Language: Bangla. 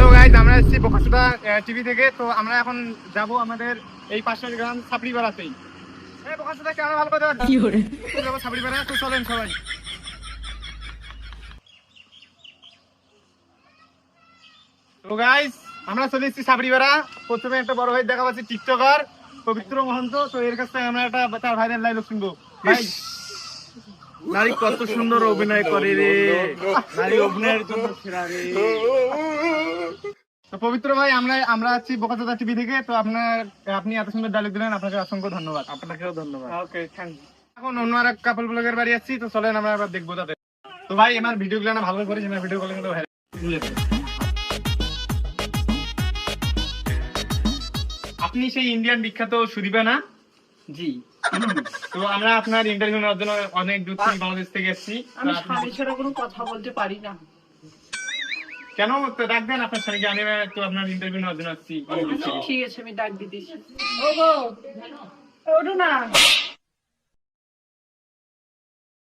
হ্যালো গাইজ, আমরা এসেছি বোকাসুদা টিভি থেকে। তো আমরা এখন যাব আমাদের এই পাশের গ্রাম সাপড়িপাড়াতেই। বোকাসুদা কেমন ভালো কথা যাবো সাপড়িপাড়া, তো চলেন সবাই। তো গাইজ আমরা চলে এসেছি সাপড়িপাড়া। প্রথমে একটা বড় ভাই দেখা পাচ্ছি, টিকটকার পবিত্র মহন্ত। তো এর কাছ থেকে আমরা একটা তার ভাইরাল লাইভ শুনবো। ভাই, নারী কত সুন্দর অভিনয় করে রে, নারী অভিনয়ের জন্য সেরা রে। তো পবিত্র ভাই, আমরা আছি বোকাসুদা টিভি থেকে। তো আপনি এত সুন্দর ডায়লগ দিলেন, আপনাকে অসংখ্য ধন্যবাদ। আপনাকেও ধন্যবাদ। ওকে, থ্যাংক ইউ। এখন অন্য আর এক কাপল ব্লগের বাড়ি আসছি, তো চলেন আমরা এবার দেখবো তাদের। তো ভাই, আমার ভিডিও গুলো না ভালো করে করেছি, ভিডিও কলে কিন্তু ভাই আপনি সেই ইন্ডিয়ান বিখ্যাত সুদীপা না? জি। তো আমরা আপনার ইন্টারভিউ নেওয়ার জন্য অনেক দূর থেকে বাংলাদেশ থেকে এসেছি। আমি স্বামী ছাড়া কোনো কথা বলতে পারি না। কেন? তো ডাকবেন আপনার স্বামীকে, আমি তো আপনার ইন্টারভিউ নেওয়ার জন্য আসছি। ঠিক আছে, আমি ডাক দিতেছি। ওগো, ওঠো না।